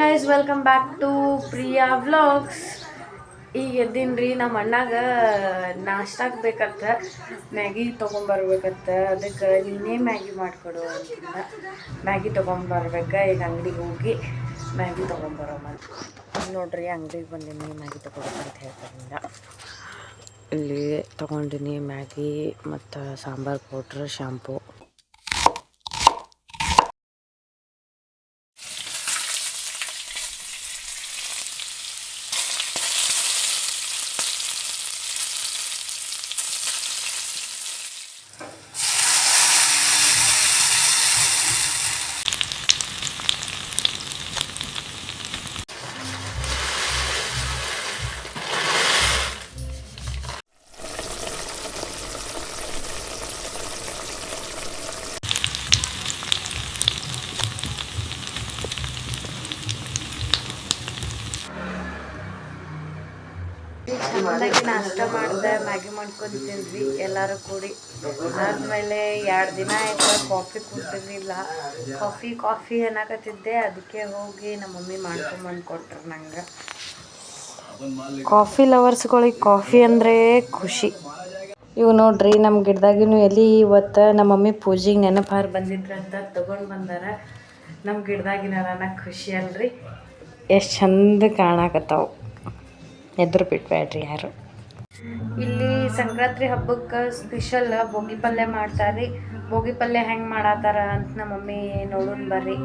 Guys welcome back to Priya vlogs. ಈಗ ಎದ್ದೀನ್ರಿ, ನಮ್ಮ ಅಣ್ಣಾಗ ನಾಷ್ಟಾಕ್ ಬೇಕತ್ತ ಮ್ಯಾಗಿ ತೊಗೊಂಬರ್ಬೇಕತ್ತ. ಅದಕ್ಕೆ ನೀನೇ ಮ್ಯಾಗಿ ಮಾಡಿಕೊಡು ಅಂತಿಂದ ಮ್ಯಾಗಿ ತೊಗೊಂಬರ್ಬೇಕ. ಈಗ ಅಂಗಡಿಗೆ ಹೋಗಿ ಮ್ಯಾಗಿ ತೊಗೊಂಬರೋಮ. ನೋಡ್ರಿ, ಅಂಗಡಿಗೆ ಬಂದೀನಿ ಮ್ಯಾಗಿ ತೊಗೊಬೇಕಂತ ಹೇಳ್ತಾರಿಂದ. ಇಲ್ಲಿ ತೊಗೊಂಡಿನಿ ಮ್ಯಾಗಿ ಮತ್ತು ಸಾಂಬಾರು ಪೌಡ್ರ್, ಶಾಂಪೂ. ಚೆನ್ನಾಗಿ ನಾಷ್ಟ ಮಾಡಿದೆ, ಮ್ಯಾಗಿ ಮಾಡ್ಕೊತಿದ್ವಿ ಎಲ್ಲರೂ ಕೂಡಿ. ಆದಮೇಲೆ 2 ದಿನ ಆಯ್ತು ಕಾಫಿ ಕುಡ್ತಿರ್ಲಿಲ್ಲ. ಕಾಫಿ ಅನ್ನಕತ್ತಿದ್ದೆ, ಅದಕ್ಕೆ ಹೋಗಿ ನಮ್ಮ ಮಮ್ಮಿ ಮಾಡ್ಕೊಂಬಂದು ಕೊಟ್ರು ನಂಗೆ. ಕಾಫಿ ಲವರ್ಸ್ಗಳಿಗೆ ಕಾಫಿ ಅಂದರೆ ಖುಷಿ. ಇವು ನೋಡ್ರಿ, ನಮ್ಮ ಗಿಡದಾಗಿನೂ ಎಲ್ಲಿ ಇವತ್ತು ನಮ್ಮ ಮಮ್ಮಿ ಪೂಜೆಗೆ ನೆನಪಾರು ಬಂದಿದ್ರಂತ ತೊಗೊಂಡು ಬಂದಾರ. ನಮ್ಮ ಗಿಡದಾಗಿನ ಖುಷಿ ಅಲ್ರಿ, ಎಷ್ಟು ಚಂದ ಕಾಣಕತ್ತಾವು. ಎದುರು ಬಿಟ್ಬೇಡ್ರಿ ಯಾರು. ಇಲ್ಲಿ ಸಂಕ್ರಾಂತಿ ಹಬ್ಬಕ್ಕೆ ಸ್ಪೆಷಲ್ ಬೋಗಿ ಪಲ್ಯ ಮಾಡ್ತಾರ್ರಿ. ಬೋಗಿ ಪಲ್ಯ ಹೆಂಗೆ ಮಾಡತ್ತಾರ ಅಂತ ನಮ್ಮ ಮಮ್ಮಿ ನೋಡೋಣ ಬರ್ರಿ.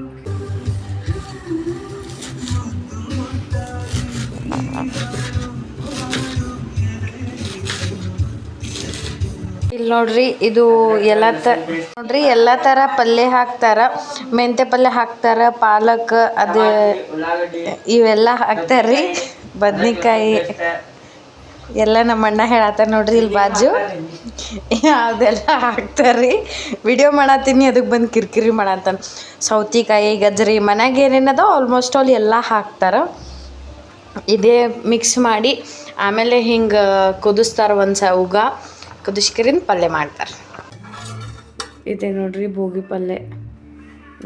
ಇಲ್ಲಿ ನೋಡ್ರಿ, ಇದು ಎಲ್ಲ ಥರ ಪಲ್ಯ ಹಾಕ್ತಾರ. ಮೆಂತ್ಯ ಪಲ್ಯ ಹಾಕ್ತಾರ, ಪಾಲಕ್ ಅದು ಇವೆಲ್ಲ ಹಾಕ್ತಾರ್ರಿ. ಬದ್ನಿಕಾಯಿ ಎಲ್ಲ ನಮ್ಮ ಅಣ್ಣ ಹೇಳತ್ತಾರ ನೋಡ್ರಿ ಇಲ್ಲಿ ಬಾಜು ಅದೆಲ್ಲ ಹಾಕ್ತಾರ್ರಿ. ವಿಡಿಯೋ ಮಾಡತ್ತೀನಿ, ಅದಕ್ಕೆ ಬಂದು ಕಿರಿಕಿರಿ ಮಾಡತ್ತಾನ. ಸೌತಿಕಾಯಿ, ಗಜ್ರಿ, ಮನ್ಯಾಗ ಏನೇನದ ಆಲ್ಮೋಸ್ಟ್ ಆಲ್ ಎಲ್ಲ ಹಾಕ್ತಾರ. ಇದೇ ಮಿಕ್ಸ್ ಮಾಡಿ ಆಮೇಲೆ ಹಿಂಗೆ ಕುದಿಸ್ತಾರೆ. ಉಗ ಕುದಿಸ್ಕರಿನ್ ಪಲ್ಯ ಮಾಡ್ತಾರೆ. ಇದೆ ನೋಡ್ರಿ ಬೋಗಿ ಪಲ್ಯ.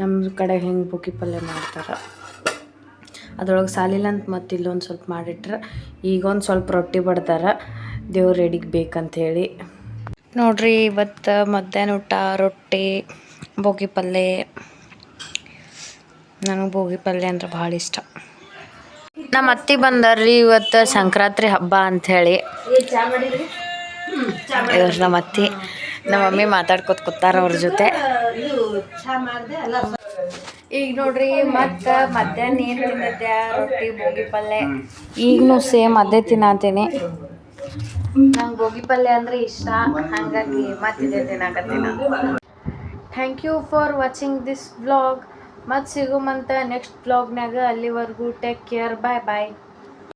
ನಮ್ಮ ಕಡೆ ಹಿಂಗೆ ಬೋಗಿ ಪಲ್ಯ ಮಾಡ್ತಾರೆ. ಅದ್ರೊಳಗೆ ಸಾಲಿಲ್ಲ ಅಂತ ಮತ್ತು ಇಲ್ಲೊಂದು ಸ್ವಲ್ಪ ಮಾಡಿಟ್ರೆ ಈಗೊಂದು ಸ್ವಲ್ಪ ರೊಟ್ಟಿ ಬಡ್ತಾರೆ ದೇವ್ರ ರೆಡಿಗೆ ಬೇಕಂಥೇಳಿ. ನೋಡ್ರಿ, ಇವತ್ತು ಮಧ್ಯಾಹ್ನ ಊಟ ರೊಟ್ಟಿ, ಬೋಗಿ ಪಲ್ಯ. ನನಗೆ ಬೋಗಿ ಪಲ್ಯ ಅಂದ್ರೆ ಭಾಳ ಇಷ್ಟ. ನಮ್ಮ ಅತ್ತಿ ಬಂದಾರ್ರಿ ಇವತ್ತು ಸಂಕ್ರಾಂತಿ ಹಬ್ಬ ಅಂಥೇಳಿ. ಇವ್ರು ನಮ್ಮ ಅತ್ತಿ. ನಮ್ಮ ಮಮ್ಮಿ ಮಾತಾಡ್ಕೊತ ಕೂತಾರ ಅವ್ರ ಜೊತೆ. ಈಗ ನೋಡ್ರಿ, ಮತ್ತು ಮಧ್ಯಾಹ್ನ ಏನು ತಿಂದಿದ್ದೆ, ರೊಟ್ಟಿ ಬೋಗಿ ಪಲ್ಯ. ಈಗಲೂ ಸೇಮ್ ಅದೇ ತಿನ್ನತೀನಿ. ನಂಗೆ ಬೋಗಿ ಪಲ್ಯ ಅಂದರೆ ಇಷ್ಟ, ಹಾಗಾಗಿ ಮತ್ತಿದೆ ತಿನ್ನಕತ್ತೀನಿ. Thank you for watching this vlog. ಮತ್ತು ಸಿಗುಮಂತ ನೆಕ್ಸ್ಟ್ ವ್ಲಾಗ್ನಾಗ. ಅಲ್ಲಿವರೆಗೂ ಟೇಕ್ ಕೇರ್, ಬಾಯ್ ಬಾಯ್.